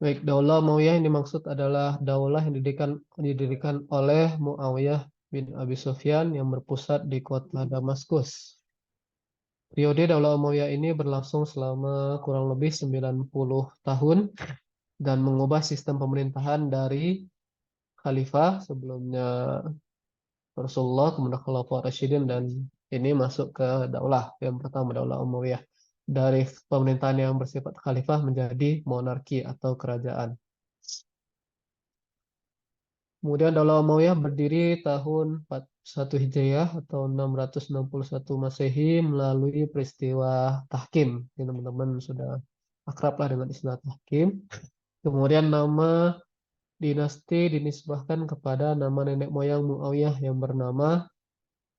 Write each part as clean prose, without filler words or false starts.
Baik, Daulah Umayyah yang dimaksud adalah daulah yang didirikan oleh Muawiyah bin Abi Sufyan yang berpusat di kota Damaskus. Periode Daulah Umayyah ini berlangsung selama kurang lebih 90 tahun dan mengubah sistem pemerintahan dari khalifah sebelumnya Rasulullah, kemudian Khalifah Rasyidin, dan ini masuk ke daulah yang pertama, Daulah Umayyah. Dari pemerintahan yang bersifat khalifah menjadi monarki atau kerajaan. Kemudian Daulah Umayyah berdiri tahun 41 Hijriah atau 661 Masehi melalui peristiwa Tahkim. Ini teman-teman sudah akrab lah dengan istilah Tahkim. Kemudian nama dinasti dinisbahkan kepada nama nenek moyang Muawiyah yang bernama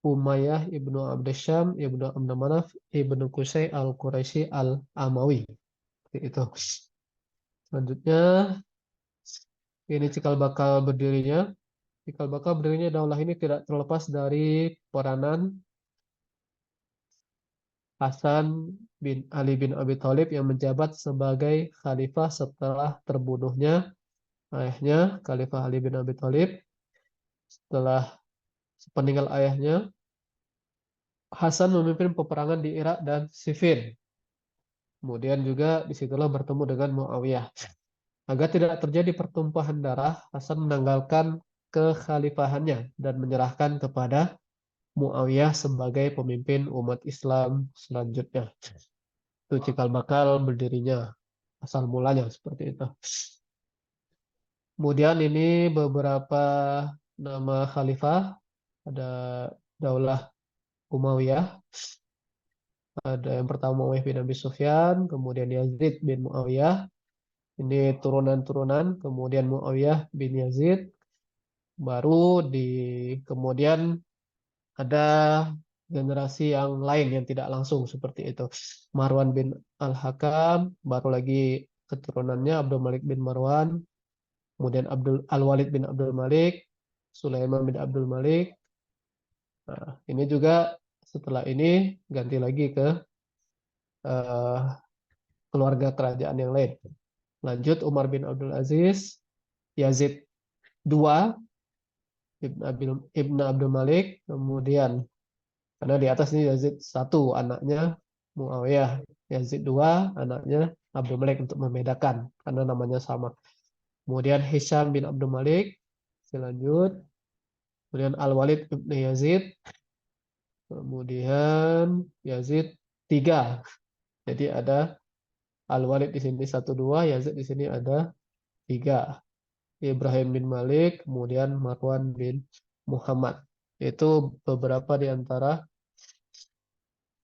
Umayyah ibnu Abdsyam ibnu Abd Manaf ibnu Qusay al-Quraisy al-Amawi. Itu. Selanjutnya ini cikal bakal berdirinya. Cikal bakal berdirinya daulah ini tidak terlepas dari peranan Hasan bin Ali bin Abi Thalib yang menjabat sebagai khalifah setelah terbunuhnya ayahnya, Khalifah Ali bin Abi Thalib. Setelah sepeninggal ayahnya, Hasan memimpin peperangan di Irak dan Siffin. Kemudian juga disitulah bertemu dengan Muawiyah. Agar tidak terjadi pertumpahan darah, Hasan menanggalkan kekhalifahannya dan menyerahkan kepada Muawiyah sebagai pemimpin umat Islam selanjutnya. Itu cikal bakal berdirinya, asal mulanya seperti itu. Kemudian ini beberapa nama khalifah, ada Daulah Umayyah, ada yang pertama Muawiyah bin Abi Sufyan, kemudian Yazid bin Muawiyah, ini turunan-turunan, kemudian Muawiyah bin Yazid, baru di kemudian ada generasi yang lain yang tidak langsung seperti itu. Marwan bin Al-Hakam, baru lagi keturunannya Abdul Malik bin Marwan, kemudian Al-Walid bin Abdul Malik, Sulaiman bin Abdul Malik. Nah, ini juga setelah ini ganti lagi ke eh, keluarga kerajaan yang lain. Lanjut Umar bin Abdul Aziz, Yazid II, Ibn Abdul Malik, kemudian karena di atas ini Yazid satu, anaknya Muawiyah. Yazid dua, anaknya Abdul Malik untuk membedakan karena namanya sama. Kemudian Hisham bin Abdul Malik, selanjut. Kemudian Al-Walid ibn Yazid. Kemudian Yazid tiga. Jadi ada Al-Walid di sini satu dua, Yazid di sini ada tiga. Ibrahim bin Malik, kemudian Marwan bin Muhammad. Itu beberapa di antara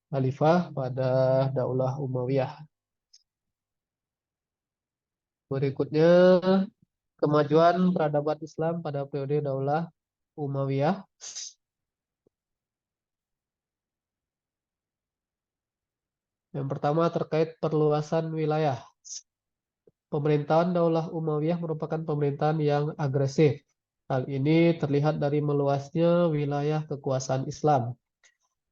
khalifah pada Daulah Umayyah. Berikutnya, kemajuan peradaban Islam pada periode Daulah Umayyah. Yang pertama terkait perluasan wilayah. Pemerintahan Daulah Umayyah merupakan pemerintahan yang agresif. Hal ini terlihat dari meluasnya wilayah kekuasaan Islam,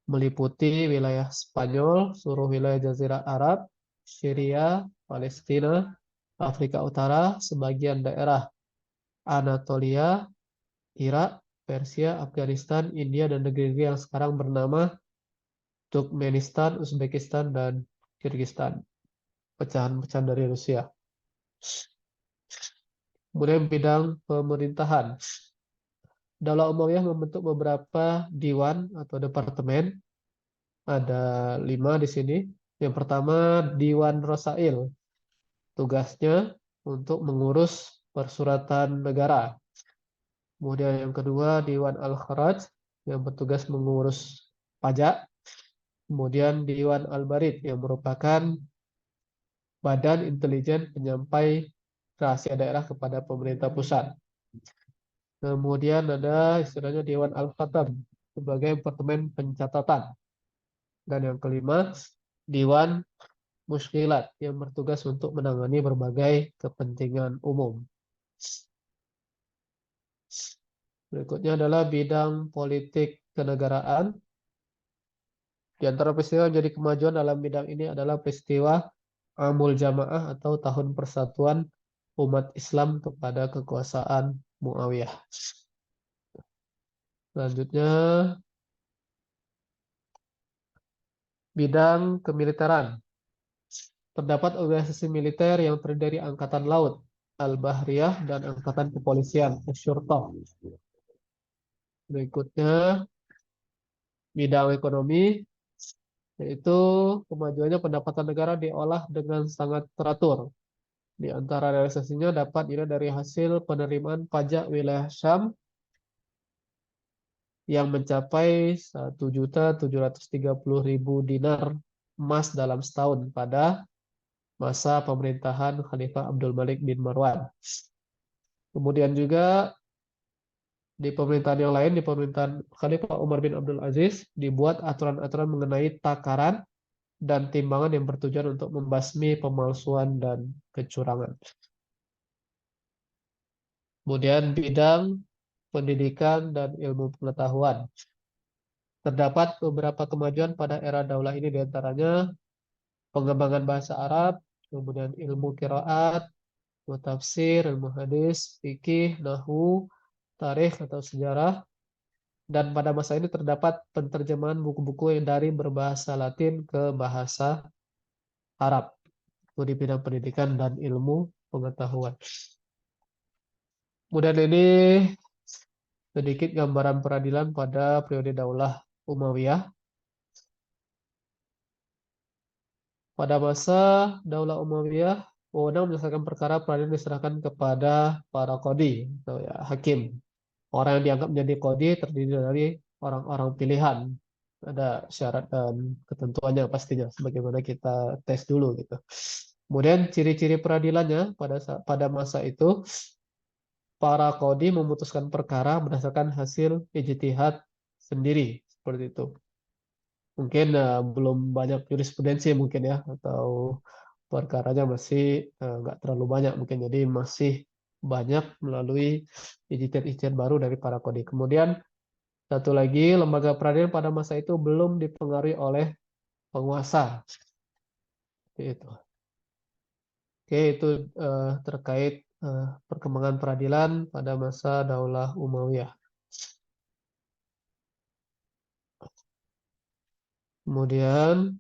meliputi wilayah Spanyol, seluruh wilayah Jazirah Arab, Syria, Palestina, Afrika Utara, sebagian daerah Anatolia, Irak, Persia, Afghanistan, India, dan negeri-negeri yang sekarang bernama Turkmenistan, Uzbekistan, dan Kyrgyzstan. Pecahan-pecahan dari Rusia. Kemudian bidang pemerintahan. Daulah Umayyah membentuk beberapa diwan atau departemen. Ada 5 di sini. Yang pertama, Diwan Rosail. Tugasnya untuk mengurus persuratan negara. Kemudian yang kedua, Diwan Al-Kharaj yang bertugas mengurus pajak. Kemudian Diwan Al-Barid yang merupakan badan intelijen penyampai rahasia daerah kepada pemerintah pusat. Kemudian ada istilahnya Dewan Al-Khatam sebagai departemen pencatatan. Dan yang kelima, Dewan Muskilat yang bertugas untuk menangani berbagai kepentingan umum. Berikutnya adalah bidang politik kenegaraan. Di antara peristiwa yang jadi kemajuan dalam bidang ini adalah peristiwa Amul Jamaah atau Tahun Persatuan umat Islam kepada kekuasaan Muawiyah. Selanjutnya, bidang kemiliteran. Terdapat organisasi militer yang terdiri dari Angkatan Laut, Al-Bahriyah, dan Angkatan Kepolisian, Asyurtoh. Berikutnya, bidang ekonomi, yaitu kemajuannya pendapatan negara diolah dengan sangat teratur. Di antara realisasinya dapat dilihat dari hasil penerimaan pajak wilayah Syam yang mencapai 1.730.000 dinar emas dalam setahun pada masa pemerintahan Khalifah Abdul Malik bin Marwan. Kemudian juga di pemerintahan yang lain, di pemerintahan Khalifah Umar bin Abdul Aziz, dibuat aturan-aturan mengenai takaran dan timbangan yang bertujuan untuk membasmi pemalsuan dan kecurangan. Kemudian bidang pendidikan dan ilmu pengetahuan. Terdapat beberapa kemajuan pada era daulah ini, diantaranya pengembangan bahasa Arab, kemudian ilmu qiraat, ilmu tafsir, ilmu hadis, fikih, nahwu, tarikh atau sejarah, dan pada masa ini terdapat penterjemahan buku-buku yang dari berbahasa Latin ke bahasa Arab di bidang pendidikan dan ilmu pengetahuan. Kemudian ini sedikit gambaran peradilan pada periode Daulah Umayyah. Pada masa Daulah Umayyah, wewenang menyelesaikan perkara peradilan diserahkan kepada para qadi atau ya, hakim. Orang yang dianggap menjadi qadi terdiri dari orang-orang pilihan. Ada syarat dan ketentuannya pastinya, sebagaimana kita tes dulu gitu. Kemudian ciri-ciri peradilannya pada masa itu, para qadi memutuskan perkara berdasarkan hasil ijtihad sendiri, seperti itu. Mungkin belum banyak jurisprudensi mungkin ya, atau perkaranya masih nggak terlalu banyak mungkin, jadi masih banyak melalui ijtihad-ijtihad baru dari para qadi. Kemudian satu lagi, lembaga peradilan pada masa itu belum dipengaruhi oleh penguasa. Itu. Oke, itu terkait perkembangan peradilan pada masa Daulah Umayyah. Kemudian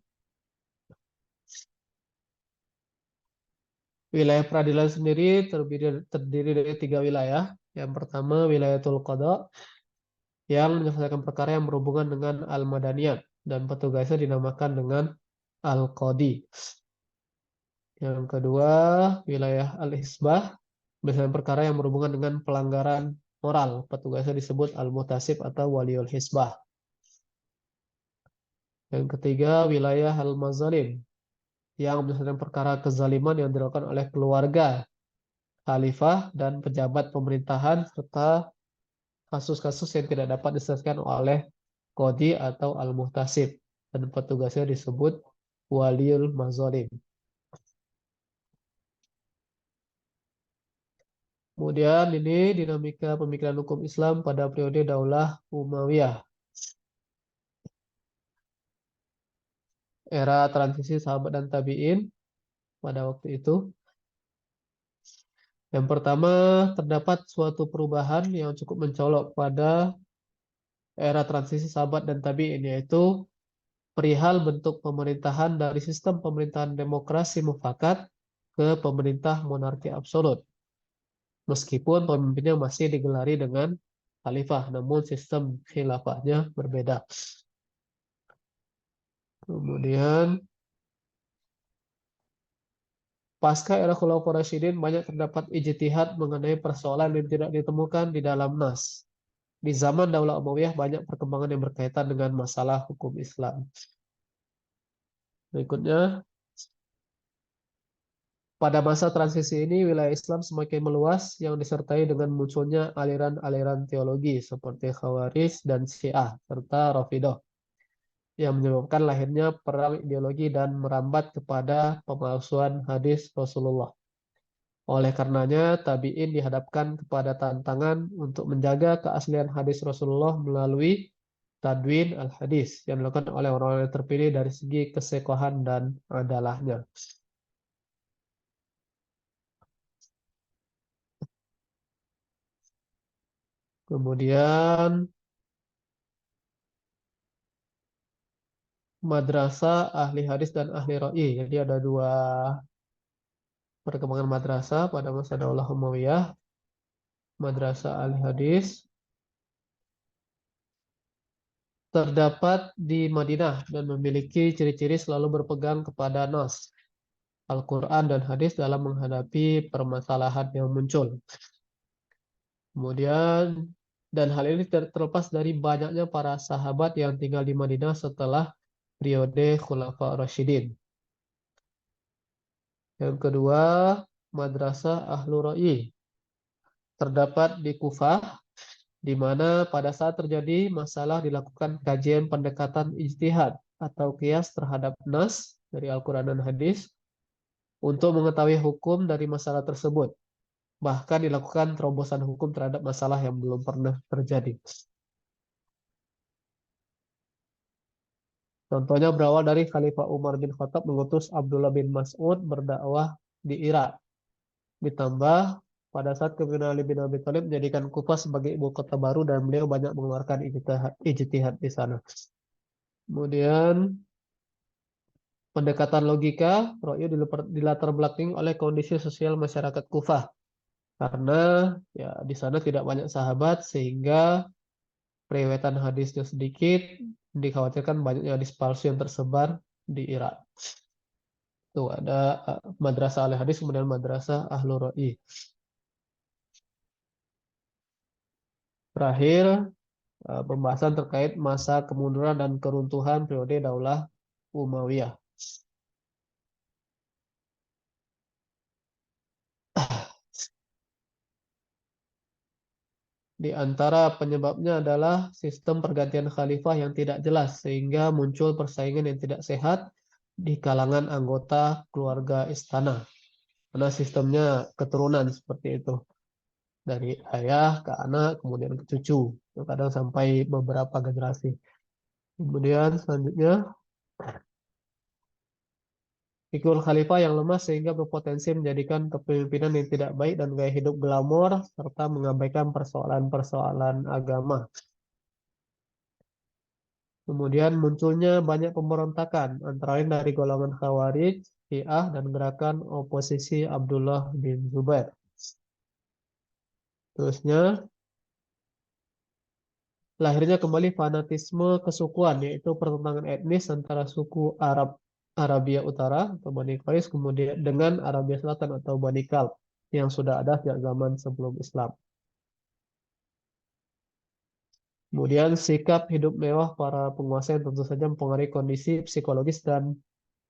wilayah peradilan sendiri terdiri dari 3 wilayah. Yang pertama wilayatul qada yang menyelesaikan perkara yang berhubungan dengan al-madaniyat dan petugasnya dinamakan dengan al-qadi. Yang kedua wilayah al-hisbah, menyelesaikan perkara yang berhubungan dengan pelanggaran moral, petugasnya disebut al-muhtasib atau waliul hisbah. Yang ketiga wilayah al-mazalim yang menyelesaikan perkara kezaliman yang dilakukan oleh keluarga khalifah dan pejabat pemerintahan serta kasus-kasus yang tidak dapat diselesaikan oleh qadi atau al-muhtasib dan petugasnya disebut waliul mazalim. Kemudian ini dinamika pemikiran hukum Islam pada periode Daulah Umayyah. Era transisi sahabat dan tabi'in pada waktu itu. Yang pertama, terdapat suatu perubahan yang cukup mencolok pada era transisi sahabat dan tabi'in, yaitu perihal bentuk pemerintahan dari sistem pemerintahan demokrasi mufakat ke pemerintah monarki absolut. Meskipun pemimpinnya masih digelari dengan khalifah, namun sistem khilafahnya berbeda. Kemudian pasca era Khulafaur Rasyidin banyak terdapat ijtihad mengenai persoalan yang tidak ditemukan di dalam nas. Di zaman Daulah Umayyah banyak perkembangan yang berkaitan dengan masalah hukum Islam. Berikutnya, pada masa transisi ini wilayah Islam semakin meluas yang disertai dengan munculnya aliran-aliran teologi seperti Khawarij dan Syiah serta Rafidhah yang menyebabkan lahirnya perang ideologi dan merambat kepada pemalsuan hadis Rasulullah. Oleh karenanya, tabi'in dihadapkan kepada tantangan untuk menjaga keaslian hadis Rasulullah melalui tadwin al-hadis yang dilakukan oleh orang-orang yang terpilih dari segi kesekohan dan adalahnya. Kemudian madrasah ahli hadis dan ahli ra'i. Jadi ada dua perkembangan madrasah pada masa Daulah Umayyah. Madrasah ahli hadis terdapat di Madinah dan memiliki ciri-ciri selalu berpegang kepada nas, Al-Quran dan hadis dalam menghadapi permasalahan yang muncul. Kemudian, dan hal ini terlepas dari banyaknya para sahabat yang tinggal di Madinah setelah periode Khulafa Rasyidin. Yang kedua, Madrasah Ahlu Ra'i terdapat di Kufah, di mana pada saat terjadi masalah dilakukan kajian pendekatan ijtihad atau kias terhadap nas dari Al-Quran dan hadis untuk mengetahui hukum dari masalah tersebut. Bahkan dilakukan terobosan hukum terhadap masalah yang belum pernah terjadi. Contohnya berawal dari Khalifah Umar bin Khattab mengutus Abdullah bin Mas'ud berdakwah di Irak. Ditambah pada saat kepemimpinan Ali bin Abi Thalib menjadikan Kufah sebagai ibu kota baru dan beliau banyak mengeluarkan ijtihad di sana. Kemudian pendekatan logika, Ro'yu dilatar belakangi oleh kondisi sosial masyarakat Kufah. Karena ya di sana tidak banyak sahabat sehingga riwayatan hadisnya sedikit, dikhawatirkan banyaknya hadis palsu yang tersebar di Irak. Tuh ada madrasah ahli hadis, kemudian madrasah ahlu ra'i. Terakhir, pembahasan terkait masa kemunduran dan keruntuhan periode Daulah Umayyah. Di antara penyebabnya adalah sistem pergantian khalifah yang tidak jelas, sehingga muncul persaingan yang tidak sehat di kalangan anggota keluarga istana. Karena sistemnya keturunan seperti itu. Dari ayah ke anak, kemudian ke cucu. Kadang sampai beberapa generasi. Kemudian selanjutnya, figur khalifah yang lemah sehingga berpotensi menjadikan kepemimpinan yang tidak baik dan gaya hidup glamor, serta mengabaikan persoalan-persoalan agama. Kemudian munculnya banyak pemberontakan, antara lain dari golongan Khawarij, Syiah, dan gerakan oposisi Abdullah bin Zubair. Terusnya, lahirnya kembali fanatisme kesukuan, yaitu pertentangan etnis antara suku Arabia Utara atau Bani Quraish kemudian dengan Arabia Selatan atau Bani Kalb yang sudah ada sejak zaman sebelum Islam. Kemudian sikap hidup mewah para penguasa yang tentu saja mempengaruhi kondisi psikologis dan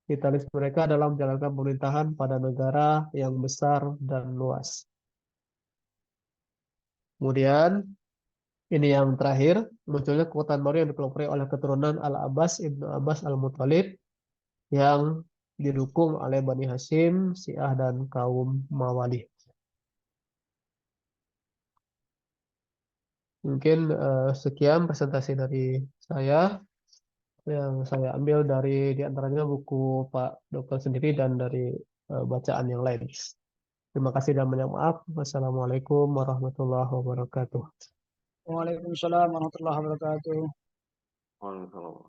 vitalis mereka dalam menjalankan pemerintahan pada negara yang besar dan luas. Kemudian ini yang terakhir, munculnya kekuatan baru yang dipelopori oleh keturunan Al-Abbas Ibnu Abbas Al-Muttalib yang didukung oleh Bani Hashim, Syiah, dan kaum Mawali. Mungkin sekian presentasi dari saya yang saya ambil dari diantaranya buku Pak Dokter sendiri dan dari bacaan yang lain. Terima kasih dan banyak maaf. Wassalamualaikum warahmatullahi wabarakatuh. Waalaikumsalam warahmatullahi wabarakatuh. Waalaikumsalam.